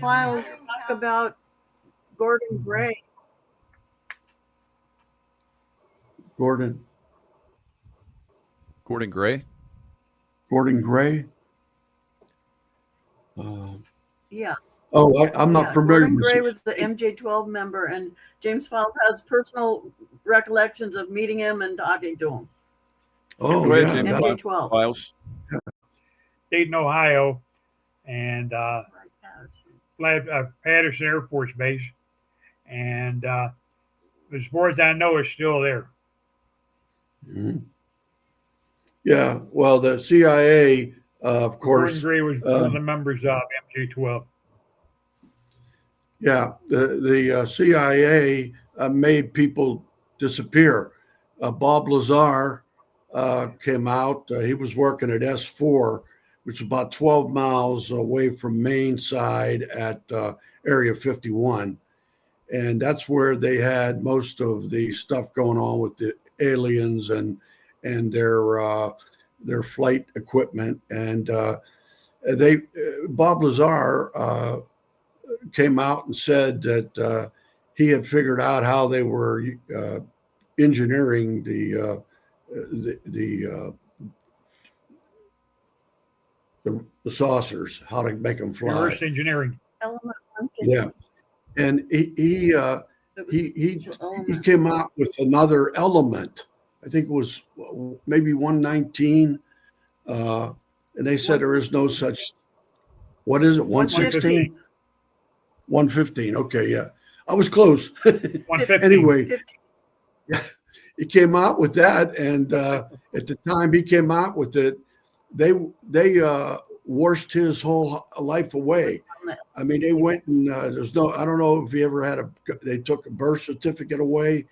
Files talk about Gordon Gray? Gordon Gray. Gray. Yeah. I'm not familiar Gordon with Gray was the MJ-12 member, and James Files has personal recollections of meeting him and talking to him. Oh, Go ahead, yeah. Jim. MJ-12. Files. Dayton, Ohio, and Patterson Air Force Base. And as far as I know, it's still there. Mhm. Yeah. Well, the CIA, of course. Gordon Gray was one of the members of MJ-12. Yeah, the CIA made people disappear. Bob Lazar came out. He was working at S4, which is about 12 miles away from Main side at Area 51. And that's where they had most of the stuff going on with the aliens and their flight equipment. And Bob Lazar came out and said that he had figured out how they were engineering the saucers, how to make them fly. Reverse engineering. Element 150. Yeah, and he came out with another element. I think it was maybe 119, and they said there is no such. What is it? 116. 115. Okay, yeah, I was close. 150. Anyway, yeah, he came out with that, and at the time he came out with it, they washed his whole life away. I mean, they went and there's no. I don't know if he ever had They took a birth certificate away.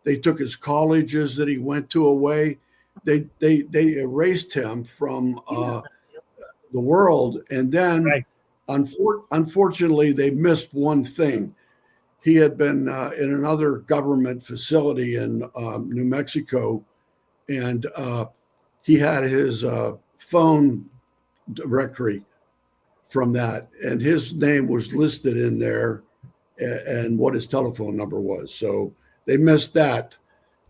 They took his colleges that he went to away. They erased him from the world, and then. Right. Unfortunately, they missed one thing. He had been in another government facility in New Mexico, and he had his phone directory from that, and his name was listed in there and what his telephone number was. So they missed that.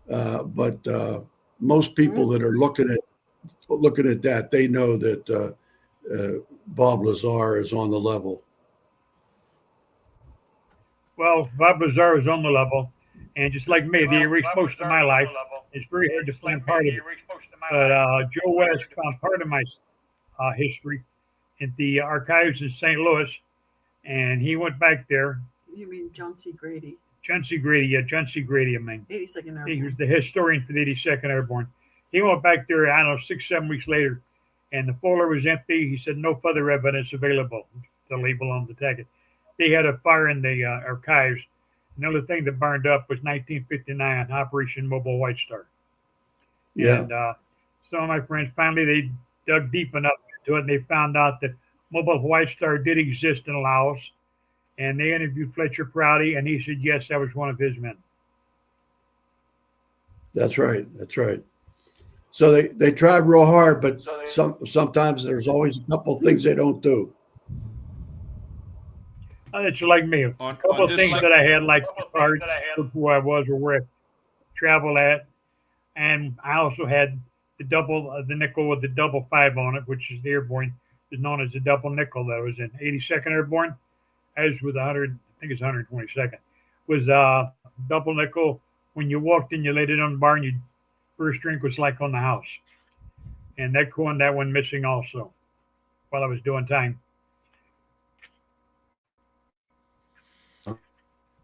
But most people that are looking at that, they know that Bob Lazar is on the level. Well, Bob Lazar is on the level, and just like me, they erased most of my life. It's very hard to find part of it. But Joe West found part of my history at the archives in St. Louis, and he went back there. You mean John C. Grady? John C. Grady, I mean. 82nd Airborne. He was the historian for the 82nd Airborne. He went back there, I don't know, 6-7 weeks later, and the folder was empty. He said, no further evidence available, the label on the ticket. They had a fire in the archives. Another thing that burned up was 1959, Operation Mobile White Star. Yeah. And some of my friends, finally, they dug deep enough into it, and they found out that Mobile White Star did exist in Laos. And they interviewed Fletcher Prouty, and he said, yes, that was one of his men. That's right. So they tried real hard, but sometimes there's always a couple of things they don't do. It's like me. A couple of things that I had, like cards of who I was or where I traveled at. And I also had the nickel with the double 5 on it, which is the airborne, is known as the double nickel that was in 82nd Airborne. As with 100, I think it's 122nd, was double nickel. When you walked in, you laid it on the bar, and your first drink was like on the house. And that went missing also while I was doing time.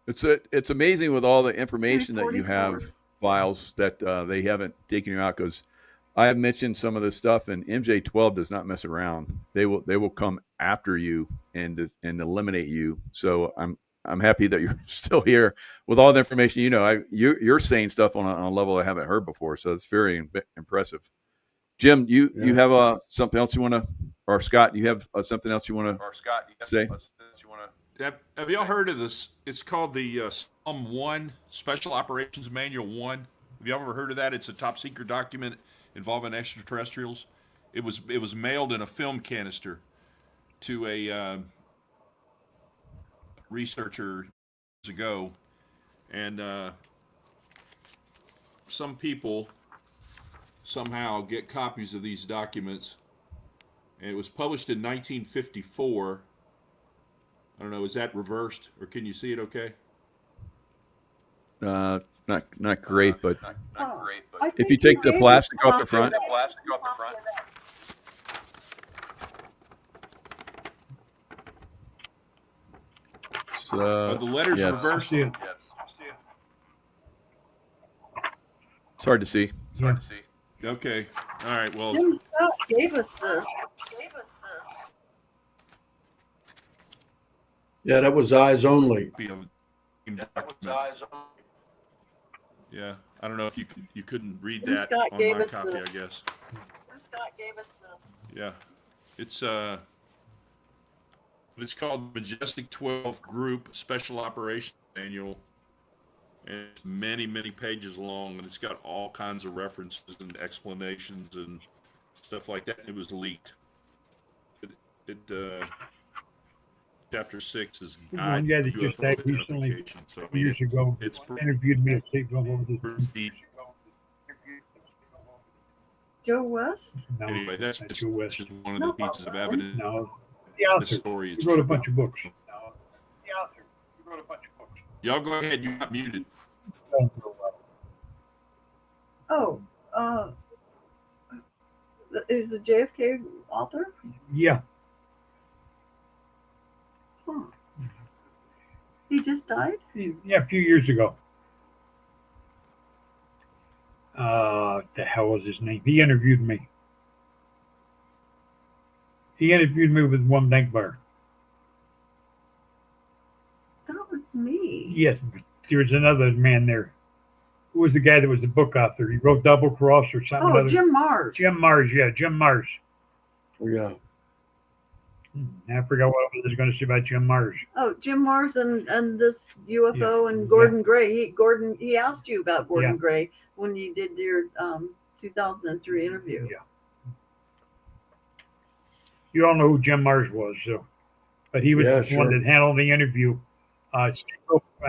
It's amazing with all the information that you have, Files, that they haven't taken you out, because I have mentioned some of this stuff, and MJ-12 does not mess around. They will come after you and eliminate you. So I'm happy that you're still here with all the information. You're saying stuff on a level I haven't heard before, so it's very impressive. Jim, you have something else you want to, or Scott, you have something else you want to say? Have y'all heard of this? It's called the SOM 1, Special Operations Manual 1. Have y'all ever heard of that? It's a top secret document involving extraterrestrials. It was mailed in a film canister to researcher years ago, and some people somehow get copies of these documents, and it was published in 1954. I don't know, is that reversed, or can you see it okay? Not great, but I if think you take the gave plastic us off the a front, copy of Are the letters yeah, reversed? See it. it's hard to see. Yeah. Okay. All right. Well, Jim Scott gave us this. Yeah, that was eyes only. copy of the document. Yeah. I don't know if you couldn't read Jim that Scott on gave my us copy, this. I guess. Jim Scott gave us this. Yeah. It's called Majestic 12 Group Special Operations Manual. And it's many, many pages long, and it's got all kinds of references and explanations and stuff like that. It was leaked. Chapter 6 is One guy that just died recently, identification. So I mean, years ago, it's interviewed me at Stateville over this. pretty deep. Joe West? No, Anyway, that's not just, Joe West. just one of the pieces of evidence. No, the The author. story He is wrote a true. bunch of books. Y'all go ahead. You're not muted. Oh, is a JFK author? Yeah, Huh. He just died? yeah, a few years ago. The hell was his name? He interviewed me. He interviewed me with one bank bar. That was me. Yes, but there was another man there. Who was the guy that was the book author? He wrote Double Cross or something. Oh, Jim Mars. Jim Mars, yeah, Jim Mars. Yeah. I forgot what I was going to say about Jim Mars. Oh, Jim Mars and this UFO and Gordon Gray. He asked you about Gordon Yeah. Gray when you did your 2003 interview. Yeah. You all know who Jim Mars was, so. But he was Yeah, the one sure. that handled the interview. I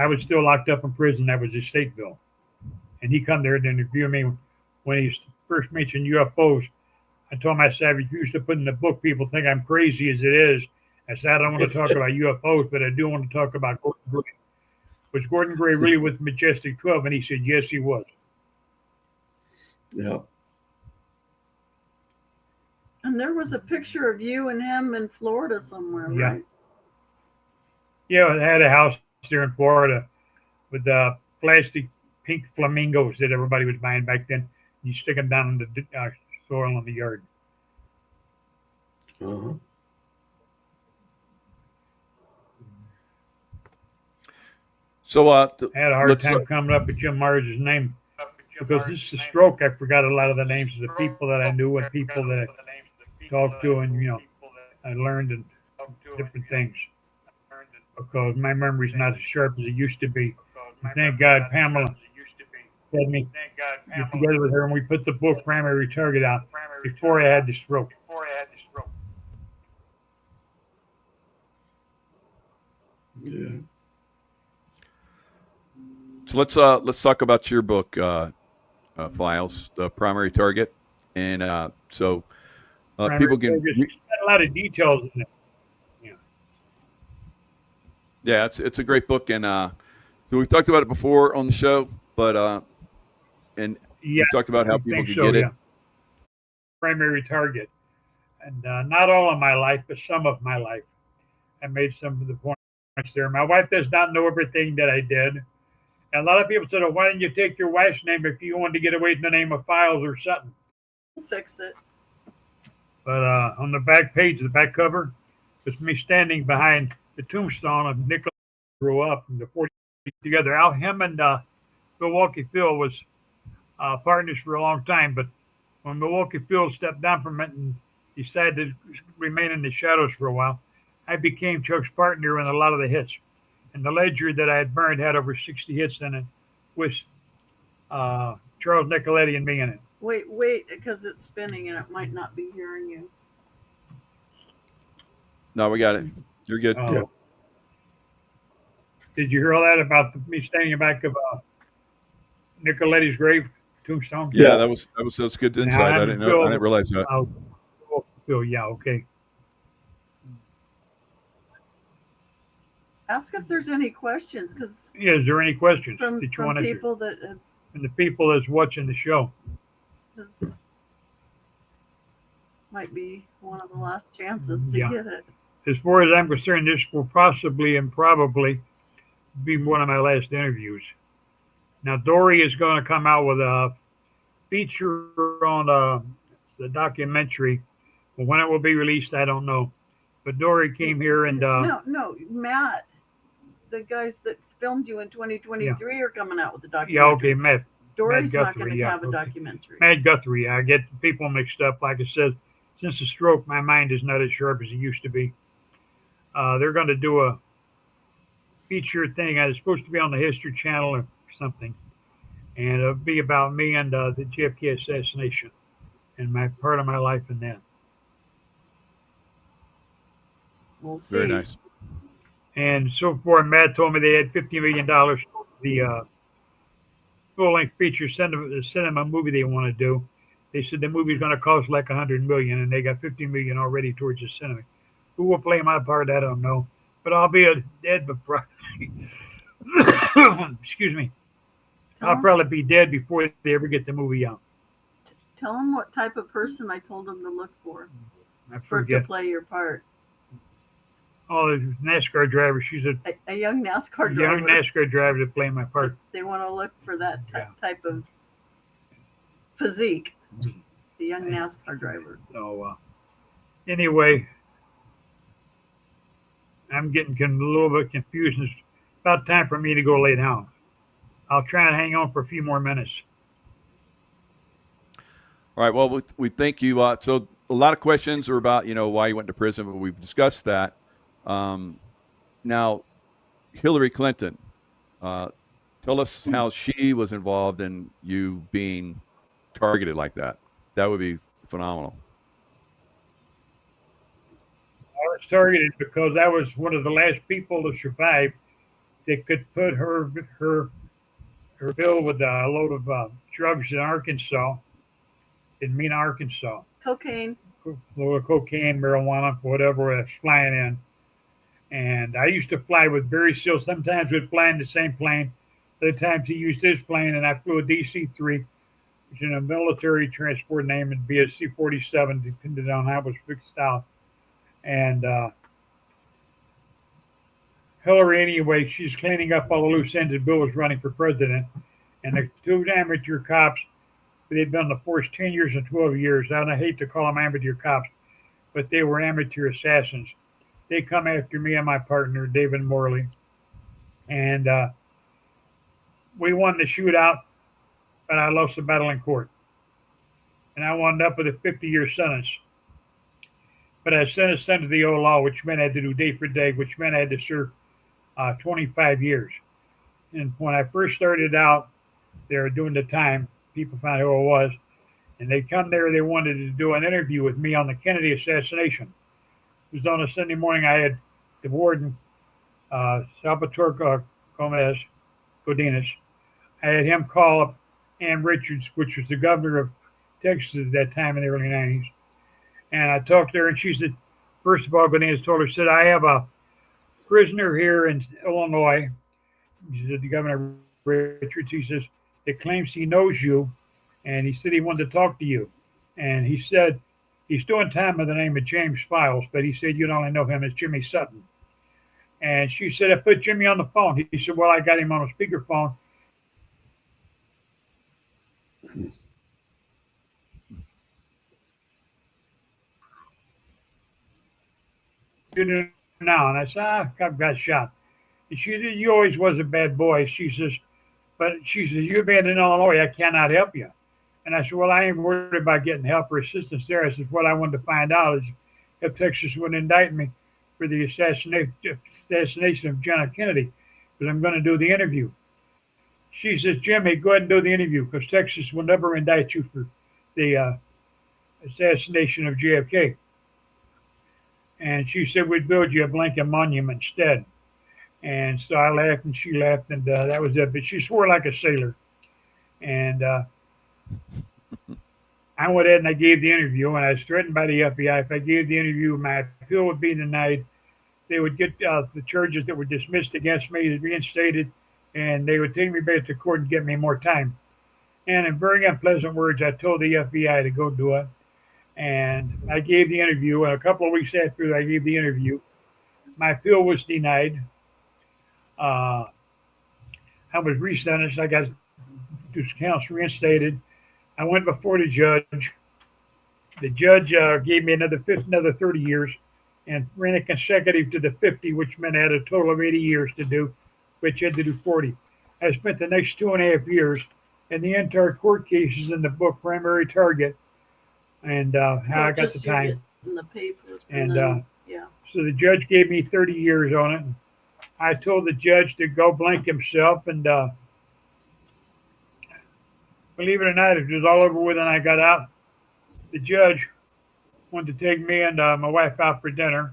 was still locked up in prison. That was his Stateville. And he come there to interview me when he first mentioned UFOs. I told him, I said, I refuse to put in the book. People think I'm crazy as it is. I said, I don't want to talk about UFOs, but I do want to talk about Gordon Gray. Was Gordon Gray really with Majestic 12? And he said, yes, he was. Yeah. And there was a picture of you and him in Florida somewhere, Yeah. right? Yeah, I had a house there in Florida with plastic pink flamingos that everybody was buying back then. You stick them down in the soil in the yard. Uh-huh. So I had a hard Let's, time coming up with Jim Mars' name because this is a stroke. I forgot a lot of the names of the people that I knew and people that I talked to, and I learned and different things because my memory's not as sharp as it used to be. And thank God Pamela had me get together with her, and we put the book Primary Target out before I had the stroke. Yeah. so let's talk about your book, Files, the Primary Target, and so Primary people can. Target. It's got a lot of details in it. Yeah, it's a great book, and so we've talked about it before on the show, but and Yeah, we talked about how I people think can get it. yeah. Primary Target, and not all of my life, but some of my life. I made some of the points there. My wife does not know everything that I did. And a lot of people said, "Oh, why didn't you take your wife's name if you wanted to get away from the name of Files or something?" We'll fix it. But on the back page, the back cover, it's me standing behind the tombstone of Nicholas grew up in the 40s together. Him and Milwaukee Phil was partners for a long time, but when Milwaukee Phil stepped down from it and decided to remain in the shadows for a while, I became Chuck's partner in a lot of the hits. And the ledger that I had burned had over 60 hits in it with Charles Nicoletti and me in it. Wait, because it's spinning and it might not be hearing you. No, we got it. You're good. Yeah. Did you hear all that about me standing back of Nicoletti's grave tombstone? Yeah, that was good And insight. I I'm didn't know. I didn't realize that. Phil, yeah, okay. Ask if there's any questions, because Yeah, is there any questions from that you want to people that and the people that's watching the show? this might be one of the last chances to Yeah. get it. As far as I'm concerned, this will possibly and probably be one of my last interviews. Now, Dory is going to come out with a feature on the documentary. But when it will be released, I don't know. But Dory came here and No, Matt, the guys that filmed you in 2023 are coming out with the documentary. yeah, okay, Matt Dory's not Guthrie, going to yeah, have a okay. documentary. Matt Guthrie. I get people mixed up. Like I said, since the stroke, my mind is not as sharp as it used to be. They're going to do a feature thing. It's supposed to be on the History Channel or something, and it'll be about me and the JFK assassination and my part of my life in that. We'll see. Very nice. And so far, Matt told me they had $50 million for the full-length feature cinema movie they want to do. They said the movie's going to cost like $100 million, and they got $50 million already towards the cinema. Who will play my part? I don't know, but I'll be dead before. Excuse me. I'll probably be dead before they ever get the movie out. Tell them what type of person I told them to look for I to forget. play your part. Oh, the NASCAR driver. She's a A young NASCAR driver. young NASCAR driver to play my part. They want to look for that Yeah. type of physique. The young NASCAR driver. So anyway, I'm getting a little bit confused. It's about time for me to go lay down. I'll try and hang on for a few more minutes. All right. Well, we thank you. So a lot of questions are about, why you went to prison, but we've discussed that. Now, Hillary Clinton, tell us how she was involved in you being targeted like that. That would be phenomenal. I was targeted because I was one of the last people to survive that could put her bill with a load of drugs in Arkansas, in Mena, Arkansas. Cocaine. Load of cocaine, marijuana, whatever was flying in. And I used to fly with Barry Seal. Sometimes we'd fly in the same plane. Other times he used his plane, and I flew a DC-3, which is a military transport name. It'd be a C-47, depending on how it was fixed out. And Hillary, anyway, she's cleaning up all the loose ends. And Bill was running for president. And the two amateur cops, they'd been on the force 10 years and 12 years. And I hate to call them amateur cops, but they were amateur assassins. They come after me and my partner, David Morley. And we won the shootout, but I lost the battle in court. And I wound up with a 50-year sentence. But I sentenced under the old law, which meant I had to do day for day, which meant I had to serve 25 years. And when I first started out there doing the time, people found out who I was. And they come there, they wanted to do an interview with me on the Kennedy assassination. It was on a Sunday morning. I had the warden, Salvatore Godinez. I had him call up Ann Richards, which was the governor of Texas at that time in the early 90s. And I talked to her, and she said, first of all, Godinez told her, said, I have a prisoner here in Illinois. She said, the governor Richards, he says, that claims he knows you, and he said he wanted to talk to you. And he said, he's doing time by the name of James Files, but he said you'd only know him as Jimmy Sutton. And she said, I put Jimmy on the phone. He said, well, I got him on a speakerphone. Now, and I said, I've got shot. And she said, you always was a bad boy. She says, you've been in Illinois, I cannot help you. And I said, well, I ain't worried about getting help or assistance there. I said, what I wanted to find out is if Texas would indict me for the assassination of John F. Kennedy, because I'm going to do the interview. She says, Jimmy, go ahead and do the interview, because Texas will never indict you for the assassination of JFK. And she said, we'd build you a Lincoln monument instead. And so I laughed and she laughed, and that was it. But she swore like a sailor. And I went ahead and I gave the interview, and I was threatened by the FBI. If I gave the interview, my appeal would be denied. They would get the charges that were dismissed against me reinstated, and they would take me back to court and get me more time. And in very unpleasant words, I told the FBI to go do it. And I gave the interview. And a couple of weeks after I gave the interview, my appeal was denied. I was resentenced. I got those counts reinstated. I went before the judge. The judge gave me another 30 years and ran it consecutive to the 50, which meant I had a total of 80 years to do, which had to do 40. I spent the next 2.5 years, and the entire court case is in the book, Primary Target, and how I got the time. In the papers. And yeah. So the judge gave me 30 years on it. I told the judge to go blank himself, and believe it or not, it was all over with, and I got out. The judge wanted to take me and my wife out for dinner,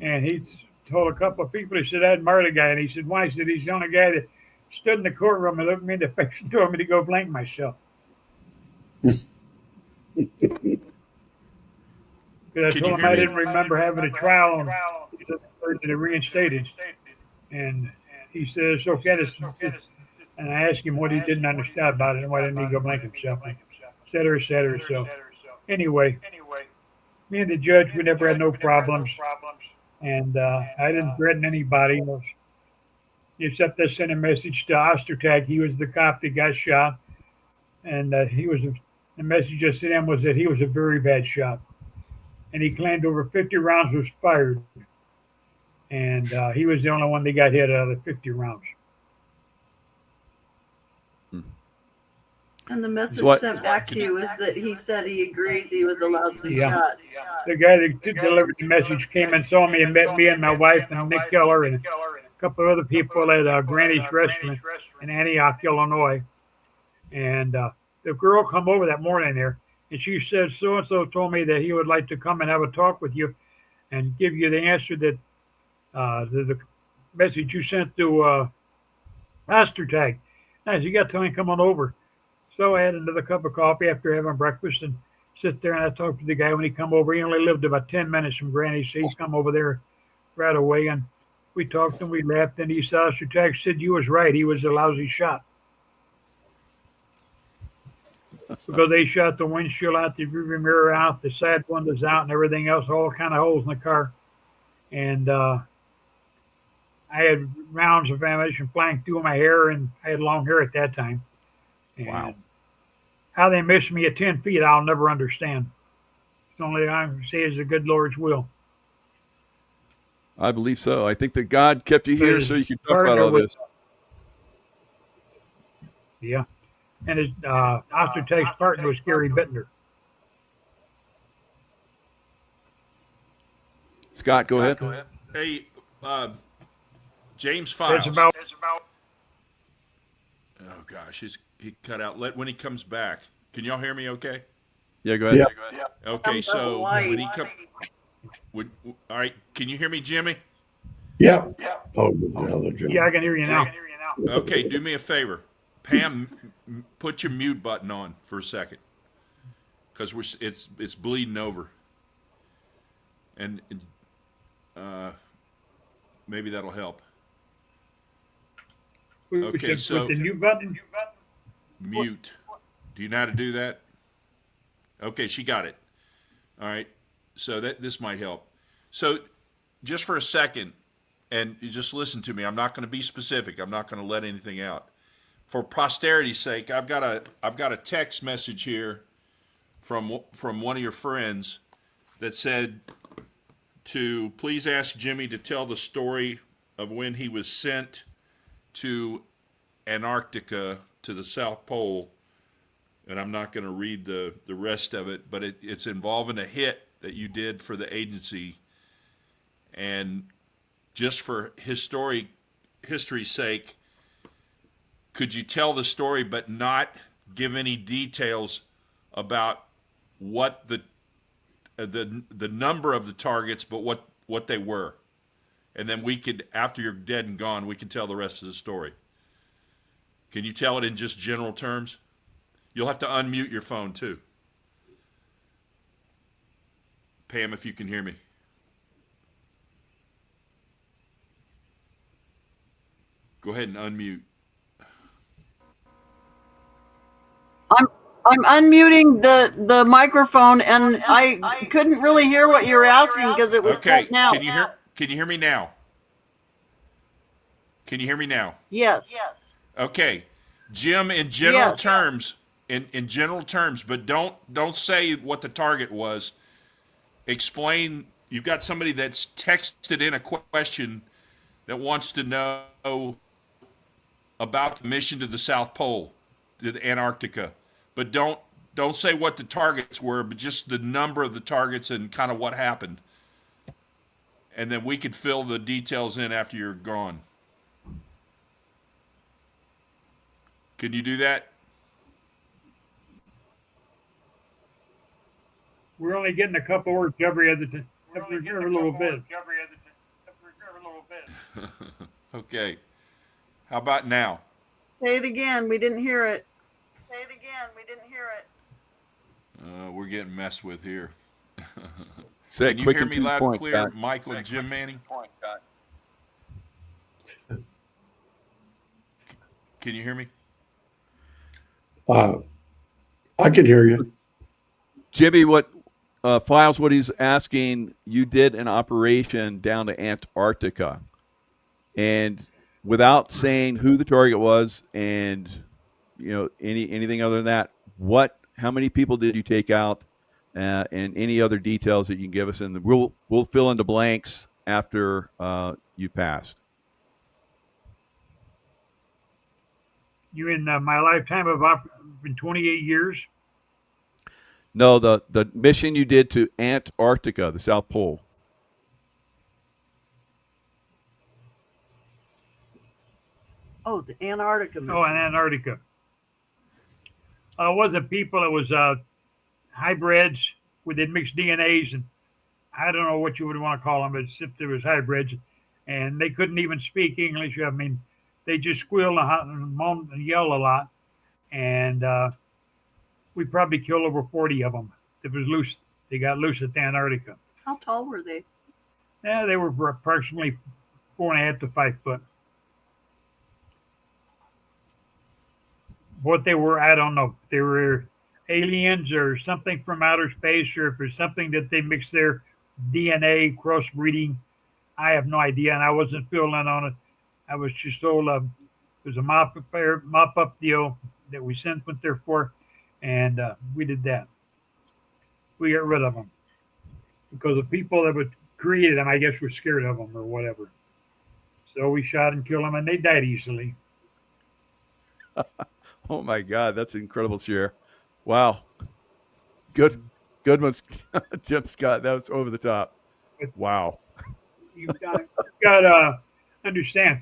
and he told a couple of people, he said, I admire the guy. And he said, why? He said, he's the only guy that stood in the courtroom and looked me in the face and told me to go blank myself. Because I told him I didn't remember having a trial on the reinstated. And he says, it's okay. And I asked him what he didn't understand about it and why didn't he go blank himself, et cetera, et cetera. So anyway, me and the judge, we never had no problems. And I didn't threaten anybody, except I sent a message to Ostertag. He was the cop that got shot. And the message I sent him was that he was a very bad shot. And he claimed over 50 rounds was fired. And he was the only one that got hit out of the 50 rounds. And the message So sent back to you is that he said he agrees he was a lousy Yeah. shot. The guy that delivered the message came and saw me and met me and my wife and Nick Keller and a couple of other people at Granny's Restaurant in Antioch, Illinois. And the girl come over that morning there, and she said, so-and-so told me that he would like to come and have a talk with you and give you the answer that the message you sent to Ostertag. I said, you got time, come on over. So I had another cup of coffee after having breakfast and sit there, and I talked to the guy when he come over. He only lived about 10 minutes from Granny's, so he's come over there right away, and we talked and we laughed, and he said, Ostertag said you was right. He was a lousy shot. Because they shot the windshield out, the rearview mirror out, the side windows out, and everything else, all kind of holes in the car. And I had rounds of ammunition flying through my hair, and I had long hair at that time. And Wow. How they missed me at 10 feet, I'll never understand. It's only I say is the good Lord's will. I believe so. I think that God kept you here so you can talk about all this. Yeah. And his Ostertag's partner was Gary Bittner. Scott, go ahead. Hey, James That's Files. about Oh gosh, he cut out. When he comes back, can y'all hear me? Okay. Yeah, go ahead. Yeah. Okay, I'm so white. when he come, all right, can you hear me, Jimmy? Yeah. Oh, the other John. yeah, I can hear you now. Okay, do me a favor, Pam, put your mute button on for a second, because it's bleeding over, and maybe that'll help. Okay, so the mute button. mute. Do you know how to do that? Okay, she got it. All right, so this might help. So, just for a second, and you just listen to me. I'm not going to be specific. I'm not going to let anything out. For posterity's sake, I've got a text message here from one of your friends that said to please ask Jimmy to tell the story of when he was sent to Antarctica, to the South Pole, and I'm not going to read the rest of it, but it's involving a hit that you did for the agency. And just for history's sake, could you tell the story but not give any details about what the number of the targets, but what they were? And then we could, after you're dead and gone, we can tell the rest of the story. Can you tell it in just general terms? You'll have to unmute your phone too. Pam, if you can hear me. Go ahead and unmute. I'm unmuting the microphone, and I couldn't really hear what you were asking because it was Okay. cutting out. Can you hear me now? Can you hear me now? Yes. Okay. Jim, in general Yes. terms, in general terms, but don't say what the target was. Explain. You've got somebody that's texted in a question that wants to know about the mission to the South Pole, to the Antarctica, but don't say what the targets were, but just the number of the targets and kind of what happened, and then we could fill the details in after you're gone. Can you do that? We're only getting a couple words every other time. Every little bit. Okay. How about now? Say it again. We didn't hear it. We're getting messed with here. Say Can you quick hear and me to the loud point, and clear, Scott. Michael and Jim Manning? Can you hear me? I can hear you. Jimmy, what Files, what he's asking, you did an operation down to Antarctica, and without saying who the target was and anything other than that, how many people did you take out, and any other details that you can give us, and we'll fill in the blanks after you've passed. You in my lifetime of been 28 years. No, the mission you did to Antarctica, the South Pole. Oh, the Antarctica mission. Oh, in Antarctica. It wasn't people. It was hybrids where they'd mixed DNAs, and I don't know what you would want to call them, but it was hybrids, and they couldn't even speak English. I mean, they just squealed and moaned and yelled a lot, and we probably killed over 40 of them. It was loose. They got loose at Antarctica. How tall were they? Yeah, they were approximately 4.5 to 5 foot. What they were, I don't know. They were aliens or something from outer space, or if it's something that they mixed their DNA crossbreeding, I have no idea, and I wasn't filling in on it. I was just told it was a mop up deal that we went there for, and we did that. We got rid of them because the people that would created them, I guess, were scared of them or whatever. So we shot and killed them, and they died easily. Oh my God, that's incredible, share. Wow, good ones, Jim Scott. That was over the top. Wow. You've got to understand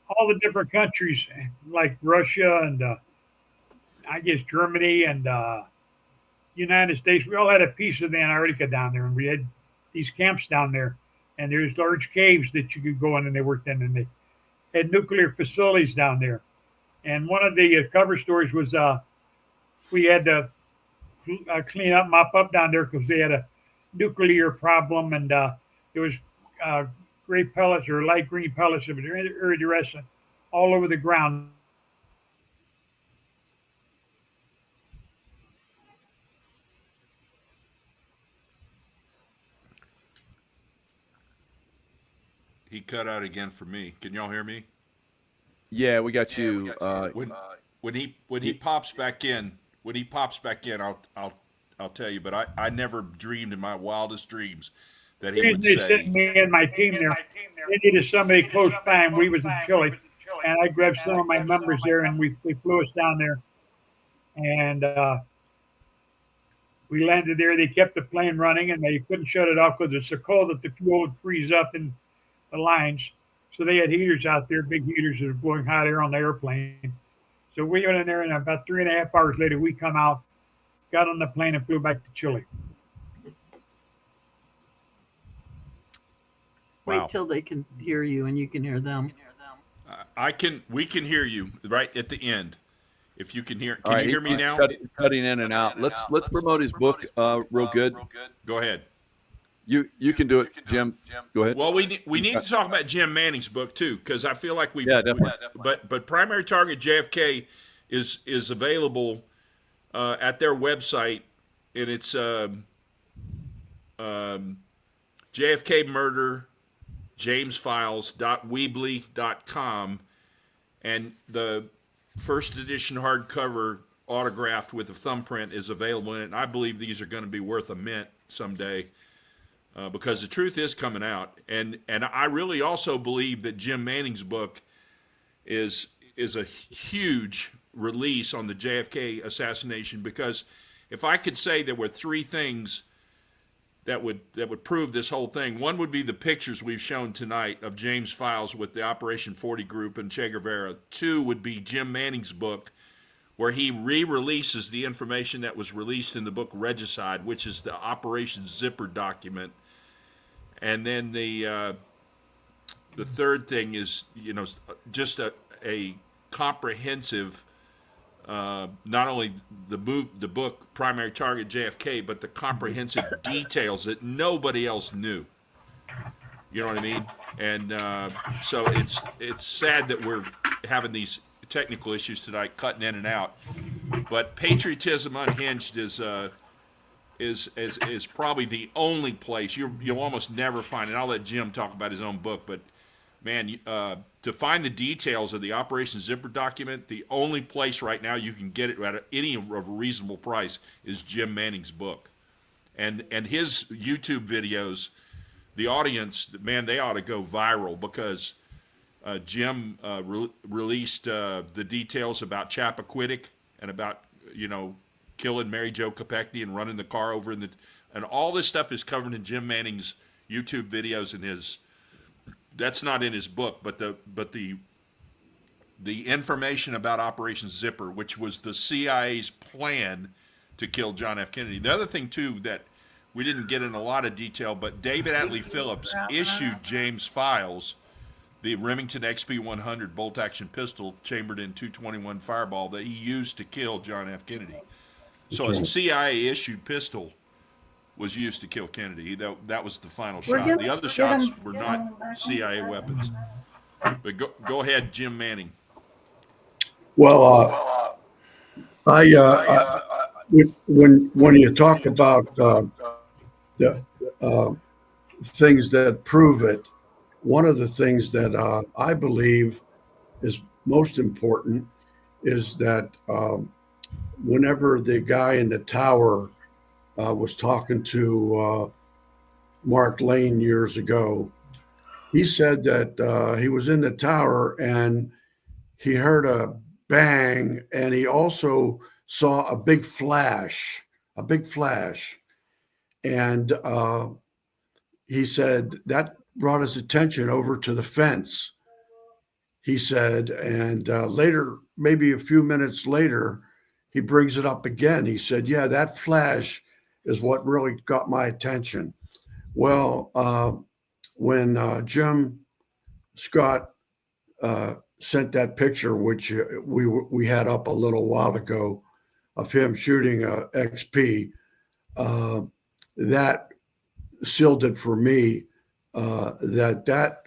all the different countries like Russia and I guess Germany and United States. We all had a piece of Antarctica down there, and we had these camps down there. And there's large caves that you could go in, and they worked in, and they had nuclear facilities down there. And one of the cover stories was we had to clean up, mop up down there because they had a nuclear problem, and there was gray pellets or light green pellets of iridescent all over the ground. He cut out again for me. Can y'all hear me? Yeah, we got you. When he pops back in, I'll tell you. But I never dreamed in my wildest dreams that he would They say. sent me and my team there. They needed somebody close by, and we was in Chile, and I grabbed some of my members there, and we flew us down there, and we landed there. They kept the plane running, and they couldn't shut it off because it's so cold that the fuel would freeze up in the lines. So they had heaters out there, big heaters that are blowing hot air on the airplane. So we went in there, and about 3.5 hours later, we come out, got on the plane, and flew back to Chile. Wow. Wait till they can hear you and you can hear them. We can hear you right at the end. If you can hear, All right, you hear me he's now? cutting in and out. Let's promote his book real good. Go ahead. You can do it, Jim. Go ahead. Well, we need to talk about Jim Manning's book too, because I feel like definitely. But Primary Target JFK is available at their website, and it's JFK Murder jamesfiles.weebly.com, and the first edition hardcover autographed with a thumbprint is available in it. And I believe these are going to be worth a mint someday. Because the truth is coming out, and I really also believe that Jim Manning's book is a huge release on the JFK assassination. Because if I could say there were three things that would prove this whole thing, one would be the pictures we've shown tonight of James Files with the Operation 40 group and Che Guevara. Two would be Jim Manning's book, where he re-releases the information that was released in the book Regicide, which is the Operation Zipper document. And then the third thing is, just a comprehensive, not only the book Primary Target JFK, but the comprehensive details that nobody else knew. You know what I mean? And so it's sad that we're having these technical issues tonight, cutting in and out. But Patriotism Unhinged is probably the only place you'll almost never find it. I'll let Jim talk about his own book, but man, to find the details of the Operation Zipper document, the only place right now you can get it at any of a reasonable price is Jim Manning's book, and his YouTube videos. The audience, man, they ought to go viral because Jim released the details about Chappaquiddick and about killing Mary Jo Kopechne and running the car over and all this stuff is covered in Jim Manning's YouTube videos, and that's not in his book, but the information about Operation Zipper, which was the CIA's plan to kill John F. Kennedy. The other thing too that we didn't get in a lot of detail, but David Atlee Phillips issued James Files the Remington XP100 bolt-action pistol chambered in .221 Fireball that he used to kill John F. Kennedy. So a CIA-issued pistol was used to kill Kennedy. That was the final shot. The other shots were not CIA weapons. But go ahead, Jim Manning. Well, when you talk about the things that prove it, one of the things that I believe is most important is that whenever the guy in the tower was talking to Mark Lane years ago, he said that he was in the tower and he heard a bang, and he also saw a big flash. And he said that brought his attention over to the fence, he said. And later, maybe a few minutes later, he brings it up again. He said, yeah, that flash is what really got my attention. Well, when Jim Scott sent that picture, which we had up a little while ago, of him shooting a XP, that sealed it for me, that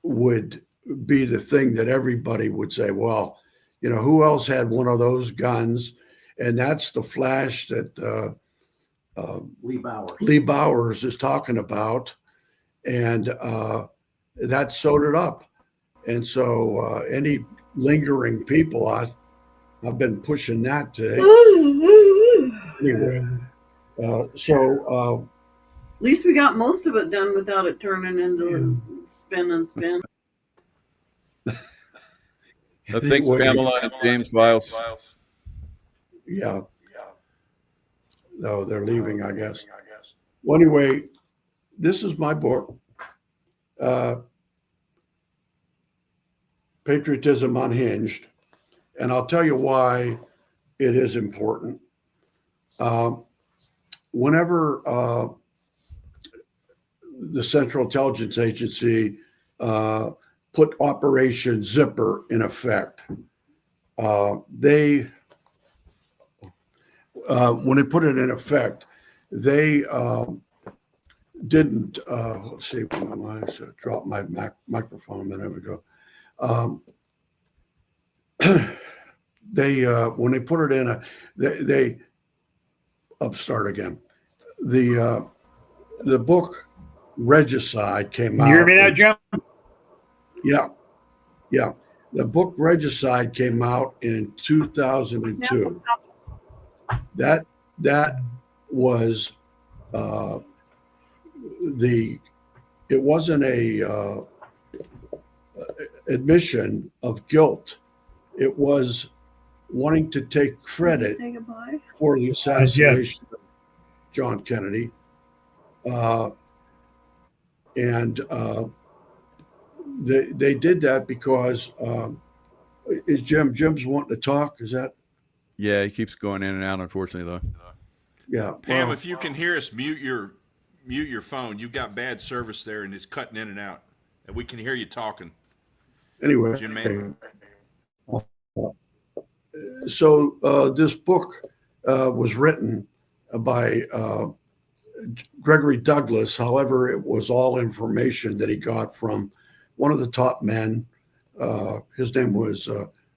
would be the thing that everybody would say, well, who else had one of those guns? And that's the flash that Lee Bowers is talking about. And that sewed it up. And so any lingering people, I've been pushing that today. Anyway, at least we got most of it done without it turning into spin and spin. Thanks, Pamela and James Files. Yeah. No, they're leaving, I guess. Well, anyway, this is my book, Patriotism Unhinged, and I'll tell you why it is important. Whenever the Central Intelligence Agency put Operation Zipper in effect. When they put it in effect, they didn't. Let's see. I dropped my microphone a minute ago. They when they put it in they start again. The book Regicide came out. Can you hear me now, Jim? Yeah. The book Regicide came out in 2002. That was it wasn't a admission of guilt. It was wanting to take credit for the assassination of John Kennedy. They did that because is Jim's wanting to talk? Is that? Yeah, he keeps going in and out, unfortunately, though. Yeah. Pam, if you can hear us, mute your phone. You've got bad service there, and it's cutting in and out, and we can hear you talking. Anyway, Jim, man. So this book was written by Gregory Douglas. However, it was all information that he got from one of the top men. His name was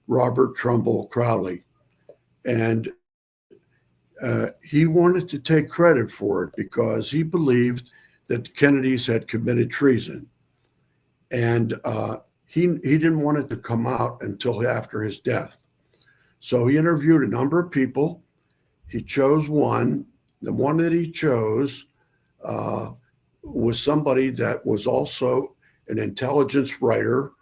Robert Trumbull Crowley. And he wanted to take credit for it because he believed that the Kennedys had committed treason. And he didn't want it to come out until after his death. So he interviewed a number of people. He chose one. The one that he chose was somebody that was also an intelligence writer.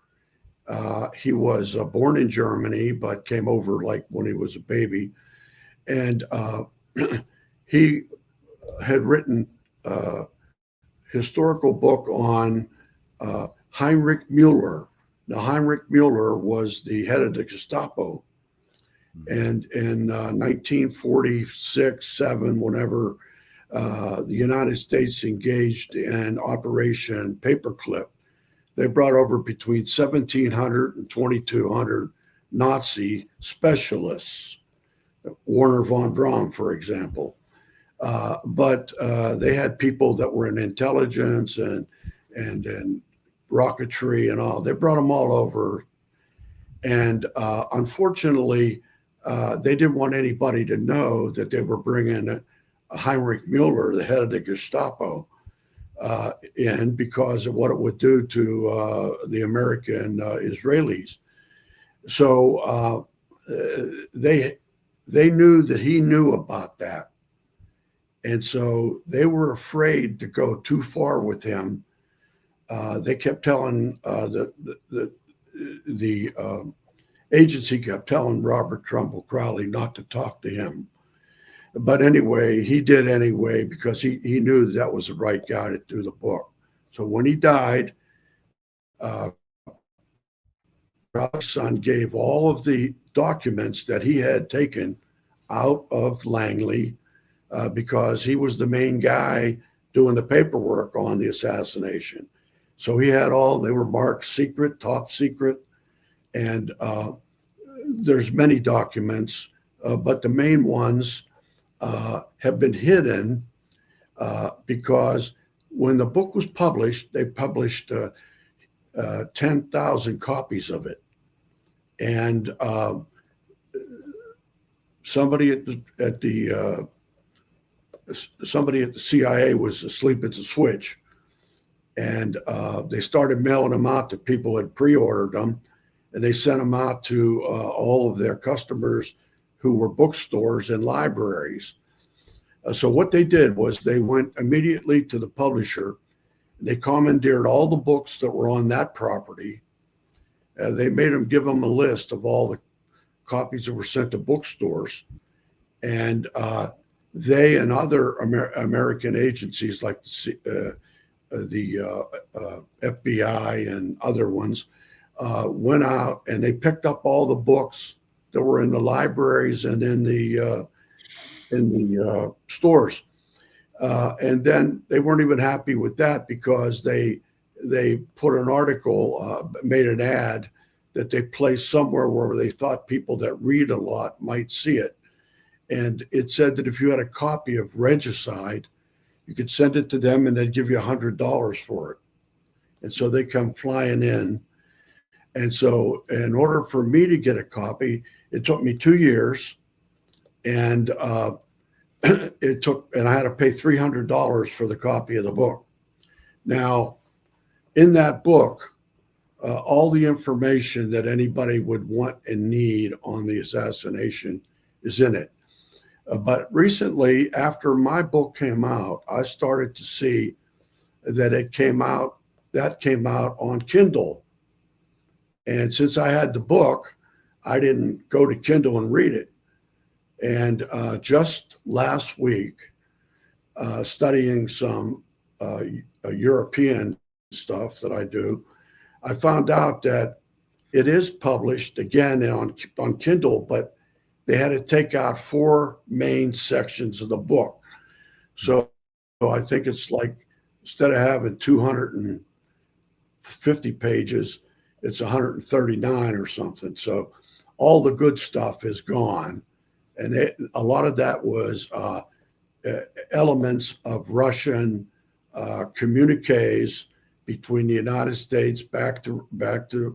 He was born in Germany, but came over like when he was a baby. And he had written a historical book on Heinrich Müller. Now, Heinrich Müller was the head of the Gestapo. And in 1946, 7, whenever the United States engaged in Operation Paperclip, they brought over between 1,700 and 2,200 Nazi specialists, Werner von Braun, for example. But they had people that were in intelligence and rocketry and all. They brought them all over. And unfortunately, they didn't want anybody to know that they were bringing Heinrich Müller, the head of the Gestapo, in because of what it would do to the American Israelis. So they knew that he knew about that. And so they were afraid to go too far with him. They kept telling the agency kept telling Robert Trumbull Crowley not to talk to him. But anyway, he did anyway because he knew that was the right guy to do the book. So when he died, Crowley's son gave all of the documents that he had taken out of Langley because he was the main guy doing the paperwork on the assassination. So he had they were marked secret, top secret, and there's many documents, but the main ones have been hidden because when the book was published, they published 10,000 copies of it. And somebody at the CIA was asleep at the switch. And they started mailing them out to people who had pre-ordered them. And they sent them out to all of their customers who were bookstores and libraries. So what they did was they went immediately to the publisher. They commandeered all the books that were on that property. They made them give them a list of all the copies that were sent to bookstores. And they and other American agencies like the FBI and other ones went out and they picked up all the books that were in the libraries and in the stores. And then they weren't even happy with that because they put an article, made an ad that they placed somewhere where they thought people that read a lot might see it. And it said that if you had a copy of Regicide, you could send it to them and they'd give you $100 for it. And so they come flying in. And so in order for me to get a copy, it took me 2 years. And and I had to pay $300 for the copy of the book. Now, in that book, all the information that anybody would want and need on the assassination is in it. But recently, after my book came out, I started to see that that came out on Kindle. And since I had the book, I didn't go to Kindle and read it. And just last week, studying some European stuff that I do, I found out that it is published again on Kindle, but they had to take out 4 main sections of the book. So I think it's like, instead of having 250 pages, it's 139 or something. So all the good stuff is gone. And a lot of that was elements of Russian communiques between the United States back to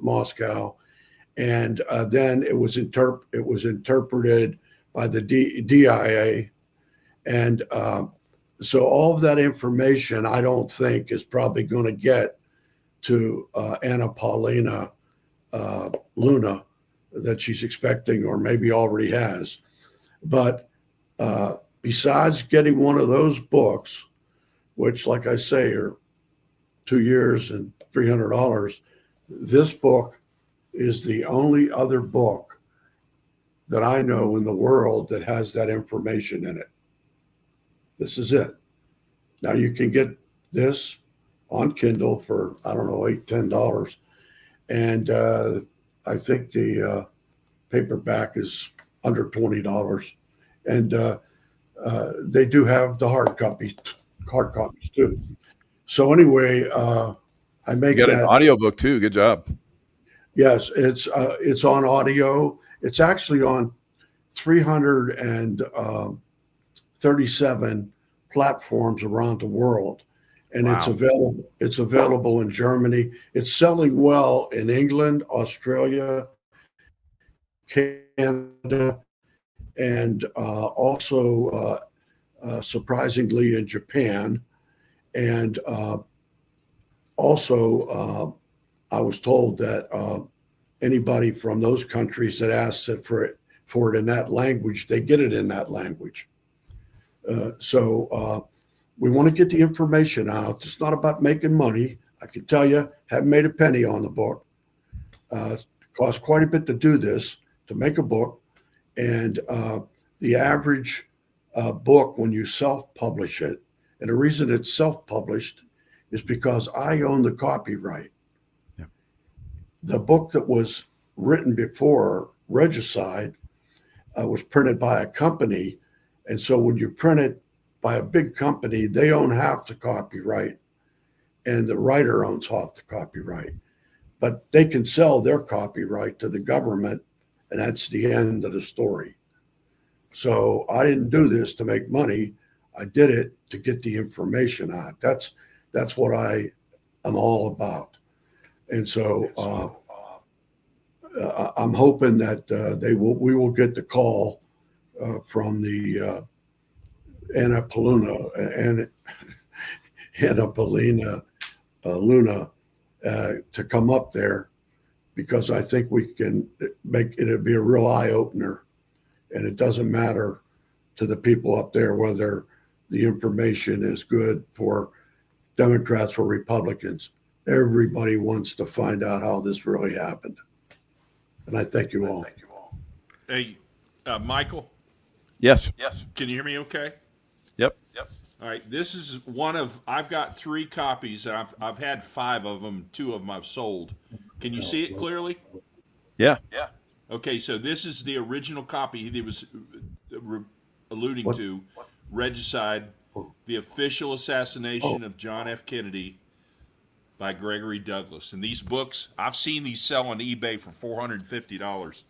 Moscow, and then it was interpreted by the DIA, and so all of that information I don't think is probably going to get to Anna Paulina Luna that she's expecting, or maybe already has. But besides getting one of those books, which, like I say, are 2 years and $300, this book is the only other book that I know in the world that has that information in it. This is it. Now you can get this on Kindle for, I don't know, $8, $10. And I think the paperback is under $20. And they do have the hard copies too. So anyway, I make You got that an audiobook too. Good job. Yes, it's on audio. It's actually on 337 platforms around the world, and Wow. It's available in Germany. It's selling well in England, Australia, Canada, and also surprisingly in Japan, and also. I was told that anybody from those countries that asks for it in that language, they get it in that language. So we want to get the information out. It's not about making money. I can tell you, haven't made a penny on the book. It costs quite a bit to do this, to make a book. And the average book, when you self-publish it, and the reason it's self-published is because I own the copyright. The book that was written before Regicide was printed by a company. And so when you print it by a big company, they own half the copyright and the writer owns half the copyright. But they can sell their copyright to the government, and that's the end of the story. So I didn't do this to make money. I did it to get the information out. That's what I am all about. And so I'm hoping that we will get the call from the Anna Paulina Luna to come up there, because I think we can make it'll be a real eye opener, and it doesn't matter to the people up there whether the information is good for Democrats or Republicans. Everybody wants to find out how this really happened. And I thank you all. Hey, Michael, Yes. can you hear me okay? Yep. All right, this is I've got 3 copies, and I've had 5 of them, 2 of them I've sold. Can you see it clearly? Yeah. Okay, so this is the original copy he was alluding to, Regicide. The Official Assassination of John F. Kennedy by Gregory Douglas. And these books, I've seen these sell on eBay for $450.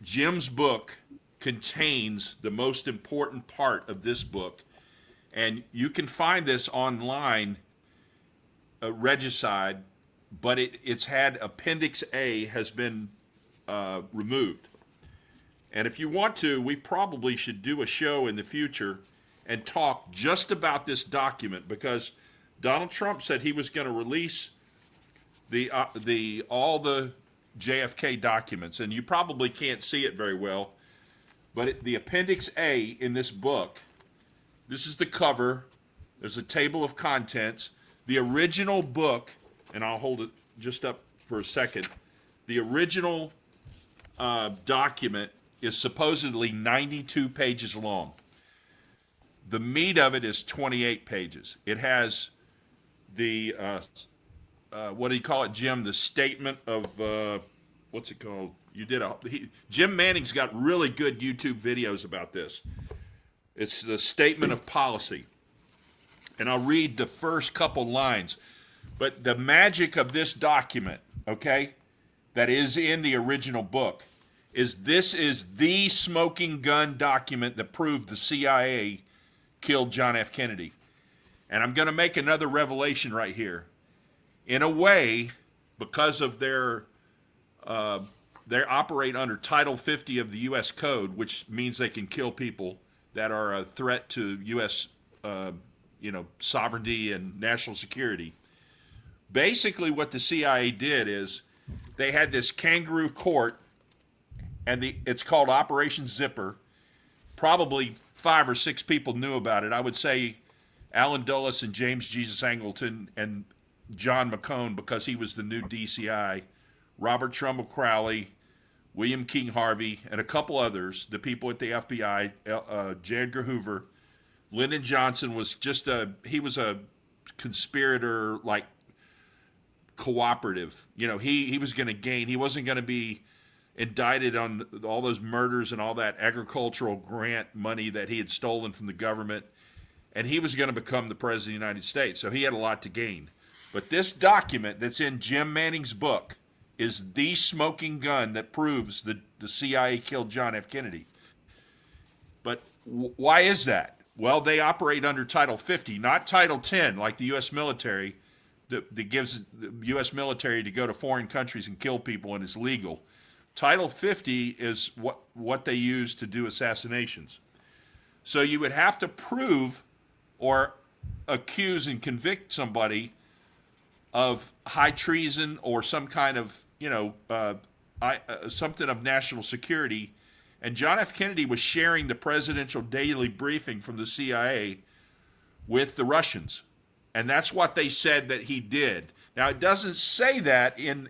Jim's book contains the most important part of this book, and you can find this online, Regicide, but it's had Appendix A has been removed. And if you want to, we probably should do a show in the future and talk just about this document, because Donald Trump said he was going to release all the JFK documents, and you probably can't see it very well, but the Appendix A in this book, this is the cover. There's a table of contents. The original book, and I'll hold it just up for a second. The original document is supposedly 92 pages long. The meat of it is 28 pages. It has the, what do you call it, Jim? The statement of, what's it called? Jim Manning's got really good YouTube videos about this. It's the statement of policy. And I'll read the first couple lines. But the magic of this document, okay, that is in the original book, this is the smoking gun document that proved the CIA killed John F. Kennedy. And I'm going to make another revelation right here. In a way, because of they operate under Title 50 of the U.S. Code, which means they can kill people that are a threat to U.S. Sovereignty and national security. Basically, what the CIA did is they had this kangaroo court, and it's called Operation Zipper. Probably 5 or 6 people knew about it. I would say Alan Dulles and James Jesus Angleton and John McCone, because he was the new DCI, Robert Trumbull Crowley, William King Harvey, and a couple others, the people at the FBI, J. Edgar Hoover. Lyndon Johnson was he was a conspirator, like cooperative. He was going to gain. He wasn't going to be indicted on all those murders and all that agricultural grant money that he had stolen from the government. And he was going to become the president of the United States. So he had a lot to gain. But this document that's in Jim Manning's book is the smoking gun that proves the CIA killed John F. Kennedy. But why is that? Well, they operate under Title 50, not Title 10, like the U.S. military, that gives the U.S. military to go to foreign countries and kill people and is legal. Title 50 is what they use to do assassinations. So you would have to prove or accuse and convict somebody of high treason or some kind of, something of national security. And John F. Kennedy was sharing the presidential daily briefing from the CIA with the Russians. And that's what they said that he did. Now, it doesn't say that in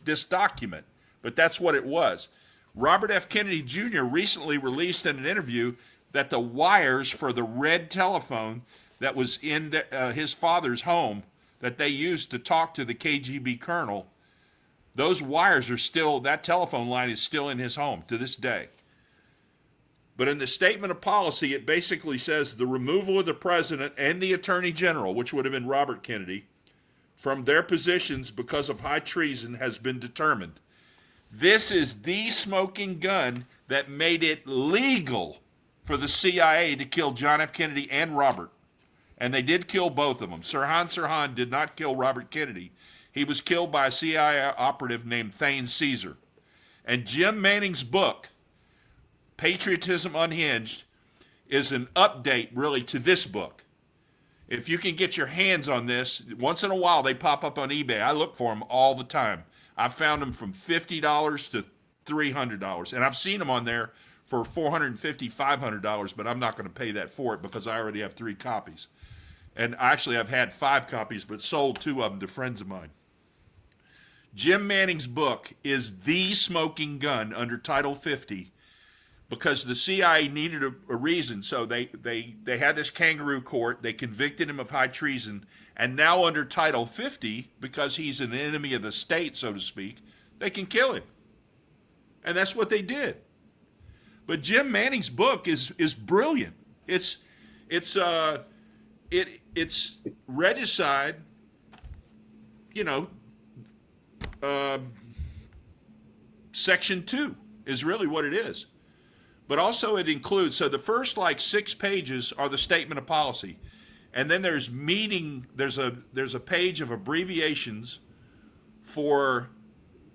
this document, but that's what it was. Robert F. Kennedy Jr. recently released in an interview that the wires for the red telephone that was in his father's home that they used to talk to the KGB colonel, those wires are still, that telephone line is still in his home to this day. But in the statement of policy, it basically says the removal of the president and the attorney general, which would have been Robert Kennedy, from their positions because of high treason has been determined. This is the smoking gun that made it legal for the CIA to kill John F. Kennedy and Robert. And they did kill both of them. Sirhan Sirhan did not kill Robert Kennedy. He was killed by a CIA operative named Thane Caesar. And Jim Manning's book, Patriotism Unhinged, is an update really to this book. If you can get your hands on this, once in a while they pop up on eBay. I look for them all the time. I've found them from $50 to $300. And I've seen them on there for $450, $500, but I'm not going to pay that for it because I already have 3 copies. And actually I've had 5 copies, but sold 2 of them to friends of mine. Jim Manning's book is the smoking gun under Title 50 because the CIA needed a reason. So they had this kangaroo court. They convicted him of high treason. And now under Title 50, because he's an enemy of the state, so to speak, they can kill him. And that's what they did. But Jim Manning's book is brilliant. It's regicide, you know, section 2 is really what it is. But also it includes, so the first like 6 pages are the statement of policy. And then there's a page of abbreviations for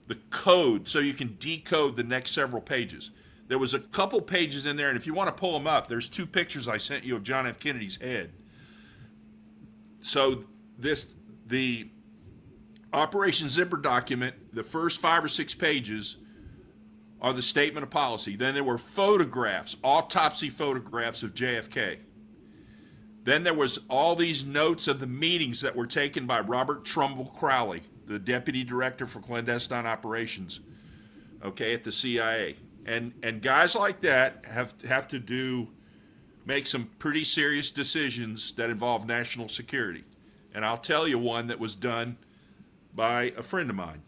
the code, so you can decode the next several pages. There was a couple pages in there, and if you want to pull them up, there's 2 pictures I sent you of John F. Kennedy's head. So the Operation Zipper document, the first 5 or 6 pages are the statement of policy. Then there were photographs, autopsy photographs of JFK. Then there was all these notes of the meetings that were taken by Robert Trumbull Crowley, the deputy director for clandestine operations, okay, at the CIA. And guys like that have to make some pretty serious decisions that involve national security. And I'll tell you one that was done by a friend of mine.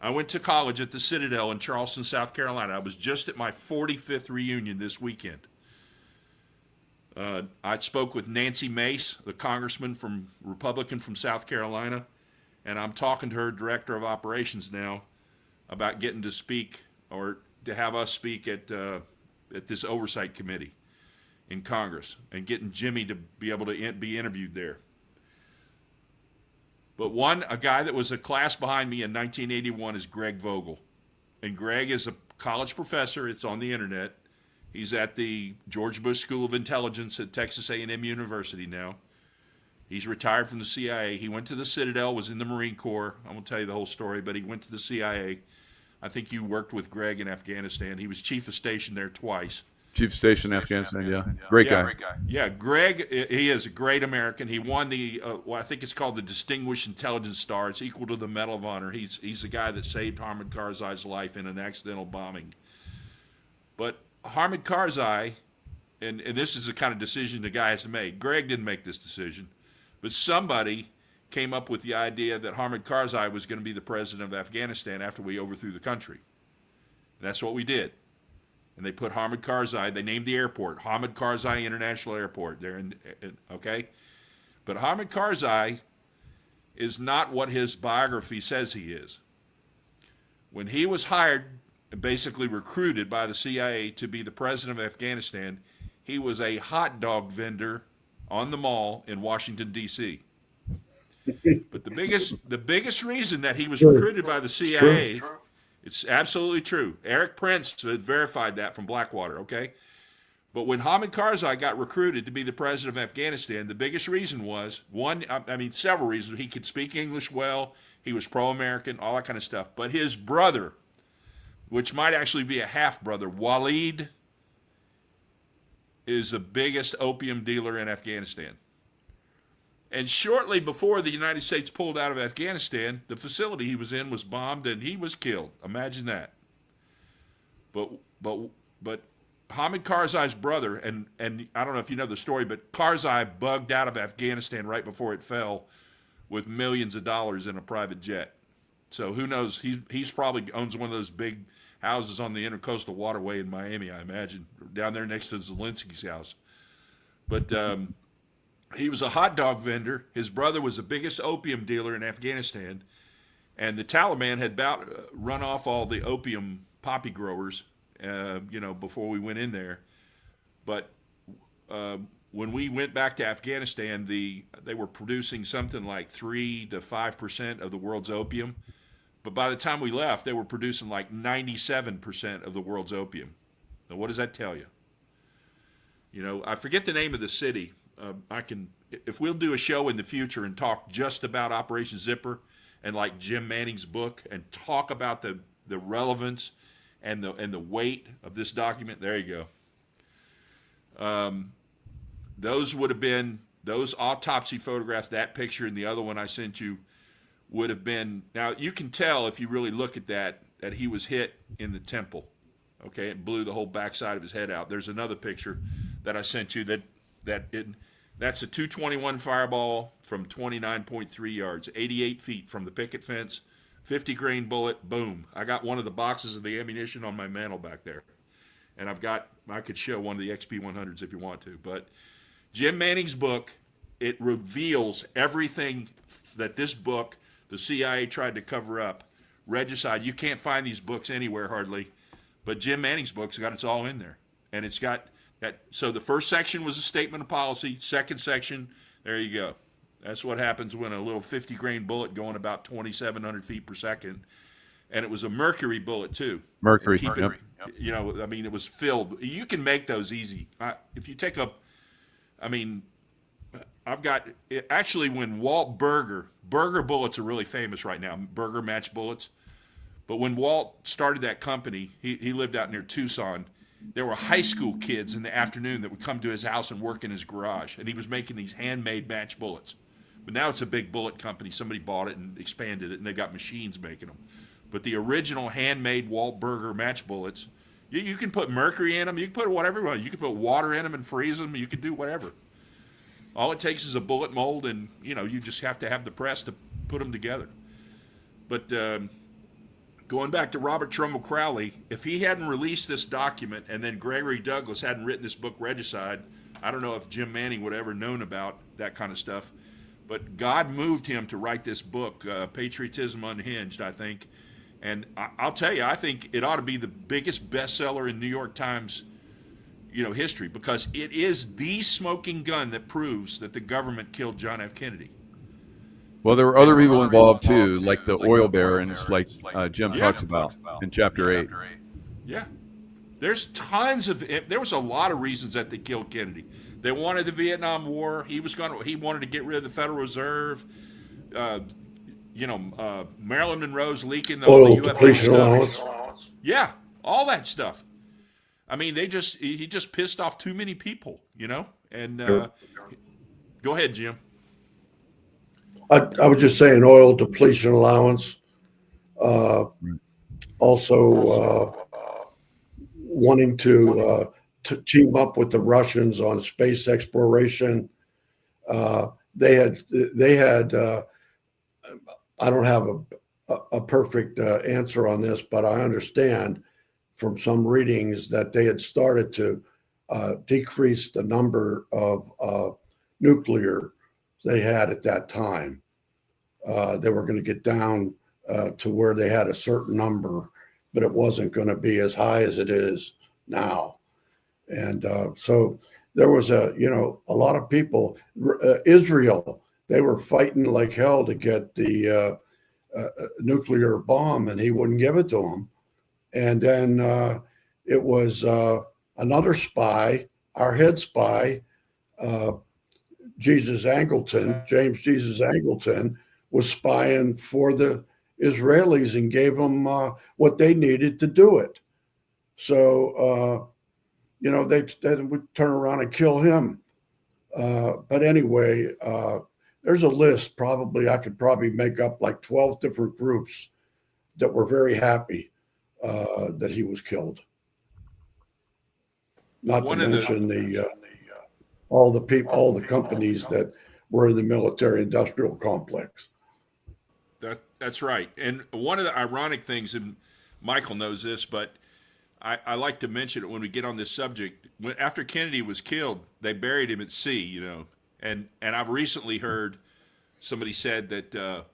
I went to college at the Citadel in Charleston, South Carolina. I was just at my 45th reunion this weekend. I spoke with Nancy Mace, the Republican from South Carolina, and I'm talking to her director of operations now about getting to speak, or to have us speak at this oversight committee in Congress, and getting Jimmy to be able to be interviewed there. But a guy that was a class behind me in 1981 is Greg Vogel. And Greg is a college professor. It's on the internet. He's at the George Bush School of Intelligence at Texas A&M University now. He's retired from the CIA. He went to the Citadel, was in the Marine Corps. I won't tell you the whole story, but he went to the CIA. I think you worked with Greg in Afghanistan. He was chief of station there twice. Chief of station in Afghanistan, yeah. Great guy. Yeah, Greg, he is a great American. He won the, I think it's called the Distinguished Intelligence Star. It's equal to the Medal of Honor. He's the guy that saved Hamid Karzai's life in an accidental bombing. But Hamid Karzai, and this is the kind of decision the guy has to make. Greg didn't make this decision, but somebody came up with the idea that Hamid Karzai was going to be the president of Afghanistan after we overthrew the country. And that's what we did. And they put Hamid Karzai, they named the airport Hamid Karzai International Airport there, okay? But Hamid Karzai is not what his biography says he is. When he was hired, basically recruited by the CIA to be the president of Afghanistan, he was a hot dog vendor on the mall in Washington, D.C. But the biggest reason that he was recruited by the CIA, it's absolutely true. Eric Prince verified that from Blackwater, okay? But when Hamid Karzai got recruited to be the president of Afghanistan, the biggest reason was, several reasons. He could speak English well, he was pro-American, all that kind of stuff. But his brother, which might actually be a half-brother, Walid, is the biggest opium dealer in Afghanistan. And shortly before the United States pulled out of Afghanistan, the facility he was in was bombed and he was killed. Imagine that. But Hamid Karzai's brother, and I don't know if you know the story, but Karzai bugged out of Afghanistan right before it fell with millions of dollars in a private jet. So who knows? He's probably owns one of those big houses on the Intercoastal Waterway in Miami, I imagine, down there next to Zelensky's house. But he was a hot dog vendor. His brother was the biggest opium dealer in Afghanistan, and the Taliban had about run off all the opium poppy growers, before we went in there. But when we went back to Afghanistan, they were producing something like 3 to 5% of the world's opium. But by the time we left, they were producing like 97% of the world's opium. Now, what does that tell you? I forget the name of the city. If we'll do a show in the future and talk just about Operation Zipper and like Jim Manning's book and talk about the relevance and the weight of this document, there you go. Those would have been, those autopsy photographs, that picture and the other one I sent you would have been, now you can tell if you really look at that he was hit in the temple. Okay, it blew the whole backside of his head out. There's another picture that I sent you that's a .221 fireball from 29.3 yards, 88 feet from the picket fence, 50 grain bullet, boom. I got one of the boxes of the ammunition on my mantle back there. And I could show one of the XP100s if you want to, but Jim Manning's book, it reveals everything that this book, the CIA tried to cover up. Regicide, you can't find these books anywhere hardly, but Jim Manning's book's got it's all in there. And it's got that. So the first section was a statement of policy. Second section, there you go. That's what happens when a little 50 grain bullet going about 2,700 feet per second. And it was a mercury bullet too. Mercury. Yep. You know, I mean, it was filled. You can make those easy. If you take I've got, actually when Walt Burger bullets are really famous right now, Burger match bullets. But when Walt started that company, he lived out near Tucson. There were high school kids in the afternoon that would come to his house and work in his garage. And he was making these handmade match bullets. But now it's a big bullet company. Somebody bought it and expanded it, and they got machines making them. But the original handmade Walt Burger match bullets, you can put mercury in them. You can put whatever you want. You can put water in them and freeze them. You can do whatever. All it takes is a bullet mold, and you just have to have the press to put them together. But going back to Robert Trumbull Crowley, if he hadn't released this document and then Gregory Douglas hadn't written this book, Regicide, I don't know if Jim Manning would ever known about that kind of stuff. But God moved him to write this book, Patriotism Unhinged, I think. And I'll tell you, I think it ought to be the biggest bestseller in New York Times, history, because it is the smoking gun that proves that the government killed John F. Kennedy. Well, there were other people involved too, like the oil barons, like Jim talks about in Chapter 8. Yeah. There was a lot of reasons that they killed Kennedy. They wanted the Vietnam War. He wanted to get rid of the Federal Reserve. Marilyn Monroe's leaking the UFO stuff. Yeah, all that stuff. I mean, he just pissed off too many people, And go ahead, Jim. I was just saying oil depletion allowance. Also wanting to team up with the Russians on space exploration. They had. I don't have a perfect answer on this, but I understand from some readings that they had started to decrease the number of nuclear they had at that time. They were going to get down to where they had a certain number, but it wasn't going to be as high as it is now. And so there was a lot of people, Israel, they were fighting like hell to get the nuclear bomb, and he wouldn't give it to them. And then it was another spy, our head spy, James Jesus Angleton, was spying for the Israelis and gave them what they needed to do it. So, they would turn around and kill him. But anyway, there's a list. I could probably make up like 12 different groups that were very happy that he was killed. Not to mention all the companies that were in the military-industrial complex. That's right. And one of the ironic things, and Michael knows this, but I like to mention it when we get on this subject. After Kennedy was killed, they buried him at sea, And I've recently heard somebody said that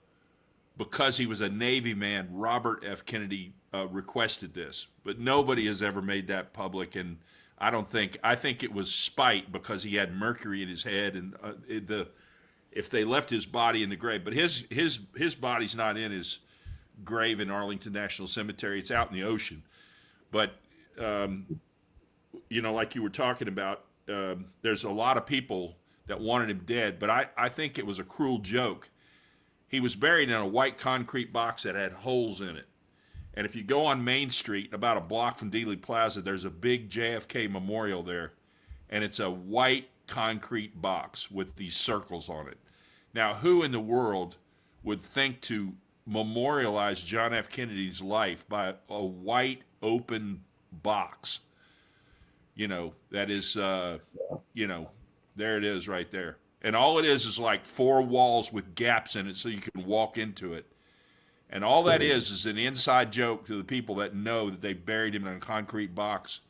because he was a Navy man, Robert F. Kennedy requested this. But nobody has ever made that public, and I think it was spite because he had mercury in his head, and if they left his body in the grave, but his body's not in his grave in Arlington National Cemetery. It's out in the ocean. But like you were talking about, there's a lot of people that wanted him dead, but I think it was a cruel joke. He was buried in a white concrete box that had holes in it. And if you go on Main Street, about a block from Dealey Plaza, there's a big JFK memorial there. And it's a white concrete box with these circles on it. Now, who in the world would think to memorialize John F. Kennedy's life by a white open box? That is, there it is right there. And all it is like 4 walls with gaps in it so you can walk into it. And all that is an inside joke to the people that know that they buried him in a concrete box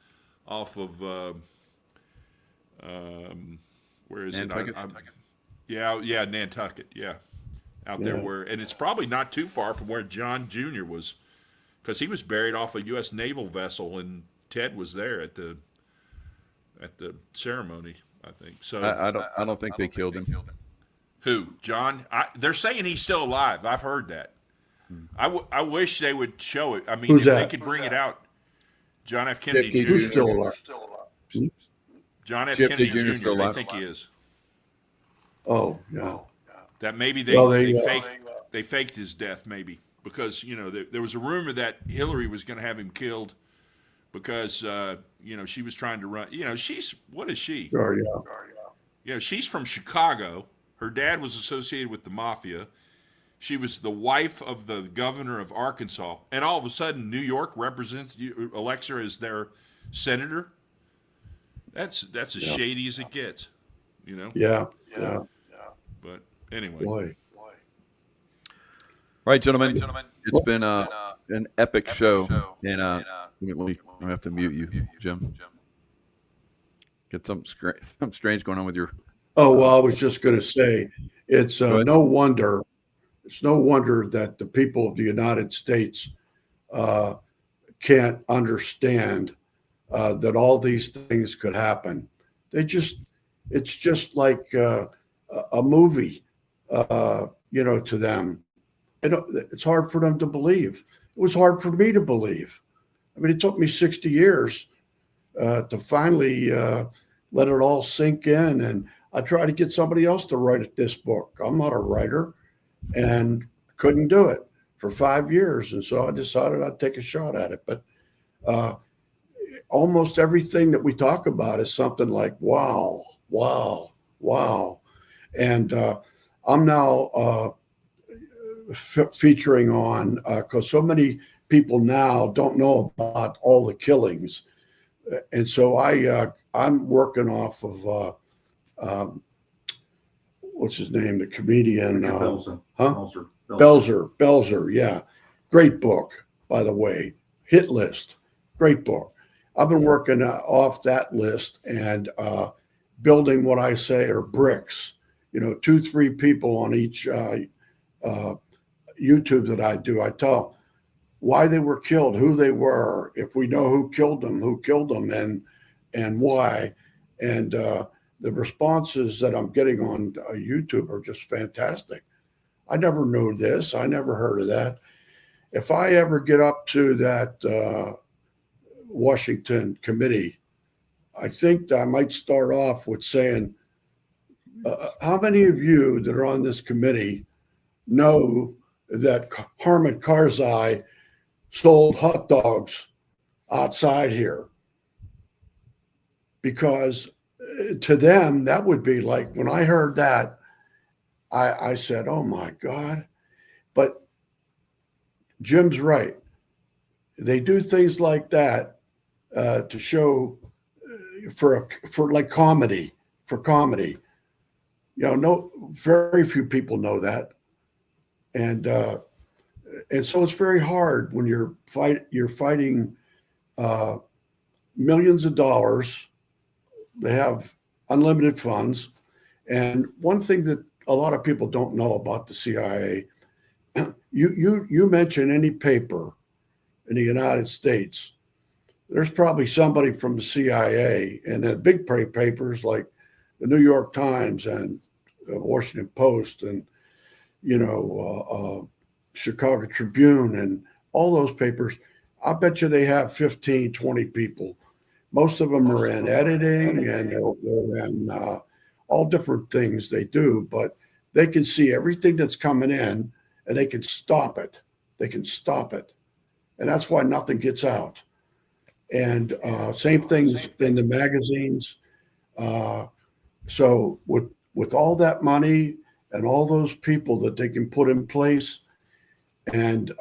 off of where is Nantucket? Yeah, Nantucket. Yeah, out there Yeah. where, and it's probably not too far from where John Jr. was, because he was buried off a U.S. naval vessel, and Ted was there at the ceremony, I think. So I don't think they killed him. who? John? They're saying he's still alive. I've heard that. I wish they would show it. I mean, Who's if they that? could bring it out. John F. Kennedy Jr. Who's Jr. still alive? John F. Jeff Kennedy Jr. Jr. still They alive? think he is. Oh, yeah. That maybe they, Well, they faked his death, maybe, because there was a rumor that Hillary was going to have him killed because she was trying to run. What is she? Sure, yeah. She's from Chicago. Her dad was associated with the mafia. She was the wife of the governor of Arkansas, and all of a sudden, New York elects her as their senator. That's as shady as it gets, Yeah. But anyway, Boy. All right, gentlemen. It's been an epic show, and we have to mute you, Jim. Get something strange going on with your. Oh, well, I was just going to say, it's Go ahead. no wonder that the people of the United States can't understand that all these things could happen. It's just like a movie, to them. It's hard for them to believe. It was hard for me to believe. I mean, it took me 60 years to finally let it all sink in. And I tried to get somebody else to write this book. I'm not a writer, and couldn't do it for 5 years. And so I decided I'd take a shot at it. But almost everything that we talk about is something like, wow. And I'm now featuring on, because so many people now don't know about all the killings. And so I'm working off of, what's his name, the comedian? Belzer, yeah. Great book, by the way. Hit list, great book. I've been working off that list and building what I say are bricks. 2-3 people on each YouTube that I do. I tell why they were killed, who they were, if we know who killed them, and why. And the responses that I'm getting on YouTube are just fantastic. I never knew this. I never heard of that. If I ever get up to that Washington committee, I think that I might start off with saying, how many of you that are on this committee know that Hamid Karzai sold hot dogs outside here? Because to them, that would be like, when I heard that, I said, oh my God. But Jim's right. They do things like that to show for like comedy, for comedy. Very few people know that. And so it's very hard when you're fighting millions of dollars. They have unlimited funds. And one thing that a lot of people don't know about the CIA, you mention any paper in the United States, there's probably somebody from the CIA, and the big papers like the New York Times and the Washington Post and Chicago Tribune and all those papers. I bet you they have 15, 20 people. Most of them are in editing and they're in all different things they do, but they can see everything that's coming in and they can stop it. And that's why nothing gets out. And same things in the magazines. So with all that money and all those people that they can put in place, and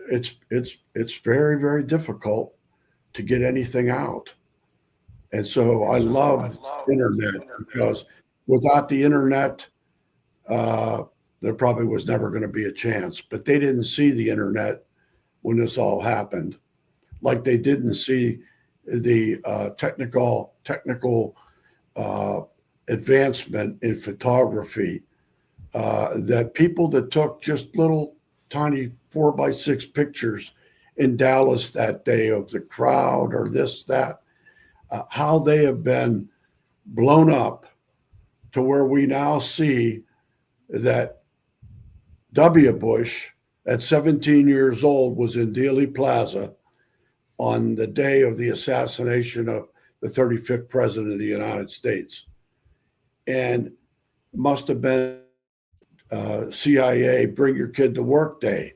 it's very, very difficult to get anything out. And so I love internet, because without the internet, there probably was never going to be a chance. But they didn't see the internet when this all happened, like they didn't see the technical advancement in photography, that people that took just little tiny 4x6 pictures in Dallas that day of the crowd or this, that, how they have been blown up to where we now see that W. Bush at 17 years old was in Dealey Plaza on the day of the assassination of the 35th president of the United States. And must have been CIA bring your kid to work day,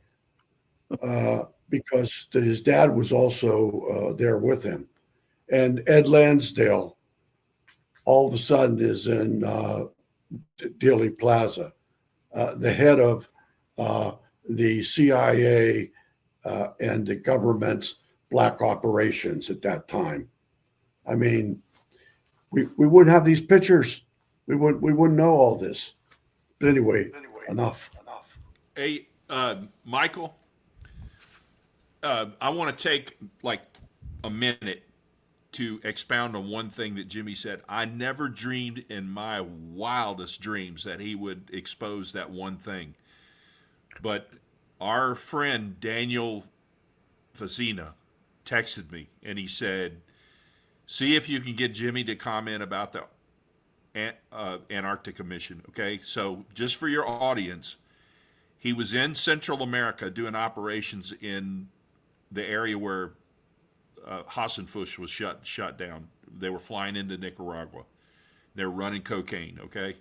because his dad was also there with him. And Ed Lansdale all of a sudden is in Dealey Plaza, the head of the CIA and the government's black operations at that time. I mean, we wouldn't have these pictures. We wouldn't know all this. But anyway, enough. Hey, Michael, I want to take like a minute to expound on one thing that Jimmy said. I never dreamed in my wildest dreams that he would expose that one thing. But our friend Daniel Facina texted me and he said, see if you can get Jimmy to comment about the Antarctica mission. Okay, so just for your audience, he was in Central America doing operations in the area where Hassenfusch was shut down. They were flying into Nicaragua. They're running cocaine. Okay,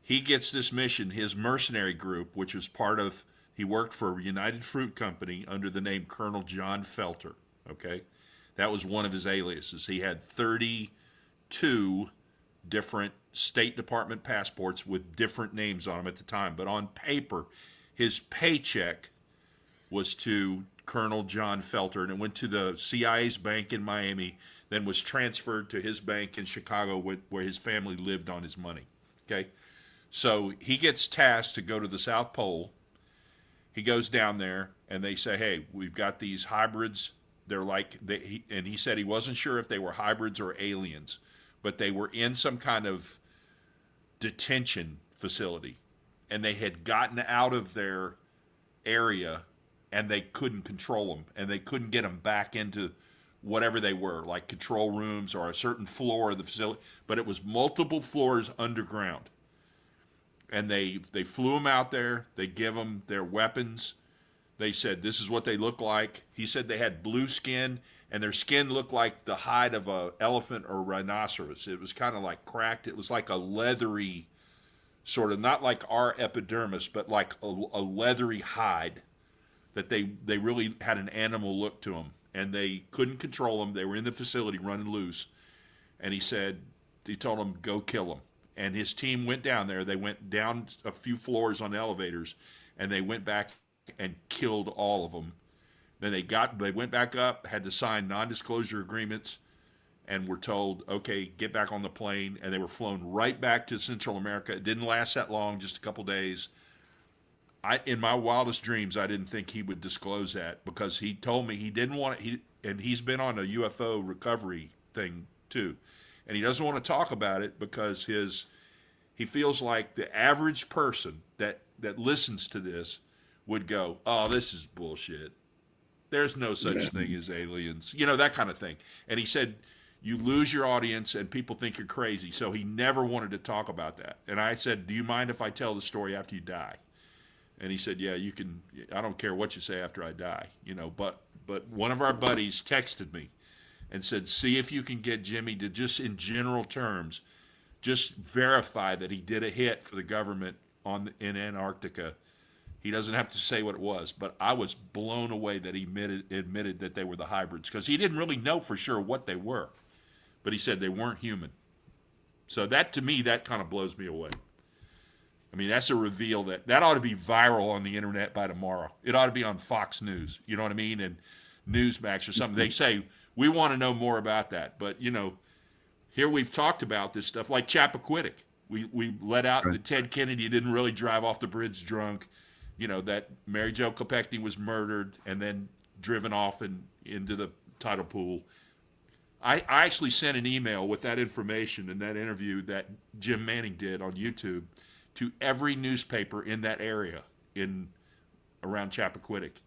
he gets this mission. His mercenary group, which was part of, he worked for United Fruit Company under the name Colonel John Felter. Okay, that was one of his aliases. He had 32 different State Department passports with different names on them at the time. But on paper, his paycheck was to Colonel John Felter, and it went to the CIA's bank in Miami, then was transferred to his bank in Chicago where his family lived on his money. Okay, so he gets tasked to go to the South Pole. He goes down there, and they say, hey, we've got these hybrids. They're like, and he said he wasn't sure if they were hybrids or aliens, but they were in some kind of detention facility, and they had gotten out of their area, and they couldn't control them, and they couldn't get them back into whatever they were, like control rooms or a certain floor of the facility, but it was multiple floors underground. And they flew them out there. They give them their weapons. They said, this is what they look like. He said they had blue skin, and their skin looked like the hide of an elephant or rhinoceros. It was kind of like cracked. It was like a leathery, sort of, not like our epidermis, but like a leathery hide, that they really had an animal look to them. And they couldn't control them. They were in the facility running loose. And he told them, go kill them. And his team went down there. They went down a few floors on elevators, and they went back and killed all of them. Then they went back up, had to sign non-disclosure agreements, and were told, okay, get back on the plane. And they were flown right back to Central America. It didn't last that long, just a couple days. In my wildest dreams, I didn't think he would disclose that, because he told me he didn't want it. And he's been on a UFO recovery thing too. And he doesn't want to talk about it because he feels like the average person that listens to this would go, oh, this is bullshit. There's no such thing as aliens, that kind of thing. And he said, you lose your audience and people think you're crazy. So he never wanted to talk about that. And I said, do you mind if I tell the story after you die? And he said, yeah, you can. I don't care what you say after I die, But one of our buddies texted me and said, see if you can get Jimmy to, just in general terms, just verify that he did a hit for the government in Antarctica. He doesn't have to say what it was, but I was blown away that he admitted that they were the hybrids, because he didn't really know for sure what they were, but he said they weren't human. So that, to me, that kind of blows me away. I mean, that's a reveal that ought to be viral on the internet by tomorrow. It ought to be on Fox News, you know what I mean, and Newsmax or something. They say, we want to know more about that. But, here we've talked about this stuff, like Chappaquiddick. We let out that Ted Kennedy didn't really drive off the bridge drunk, that Mary Jo Kopechne was murdered and then driven off into the tidal pool. I actually sent an email with that information and that interview that Jim Manning did on YouTube to every newspaper in that area in around Chappaquiddick,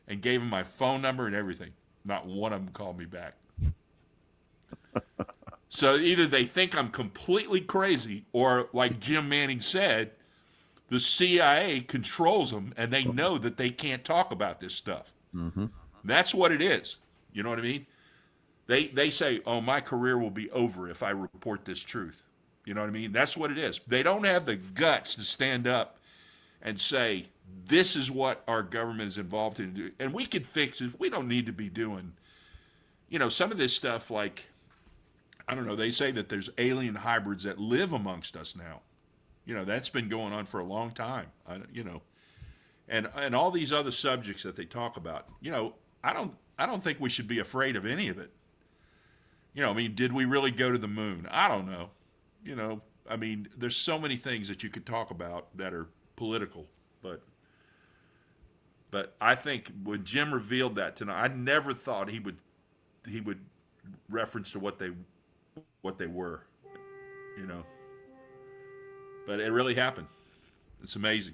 and gave them my phone number and everything. Not one of them called me back. So either they think I'm completely crazy, or like Jim Manning said, the CIA controls them and they know that they can't talk about this stuff. Mm-hmm. That's what it is. You know what I mean? They say, oh, my career will be over if I report this truth. You know what I mean? That's what it is. They don't have the guts to stand up and say, this is what our government is involved in. And we can fix it. We don't need to be doing, some of this stuff like, I don't know, they say that there's alien hybrids that live amongst us now. That's been going on for a long time, and all these other subjects that they talk about, I don't think we should be afraid of any of it. Did we really go to the moon? I don't know. There's so many things that you could talk about that are political, but I think when Jim revealed that tonight, I never thought he would reference to what they were, But it really happened. It's amazing.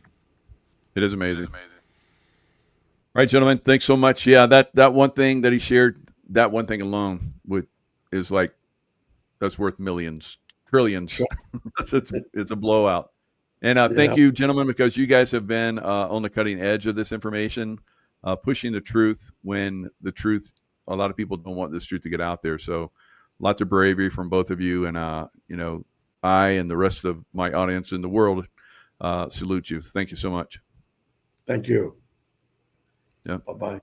It is amazing. All right, gentlemen, thanks so much. Yeah, that one thing that he shared, that one thing alone is like, that's worth millions, trillions. It's a blowout. And thank you, gentlemen, because you guys have been on the cutting edge of this information, pushing the truth when the truth, a lot of people don't want this truth to get out there. So lots of bravery from both of you. And, I and the rest of my audience in the world salute you. Thank you so much. Thank you. Yeah. Bye-bye.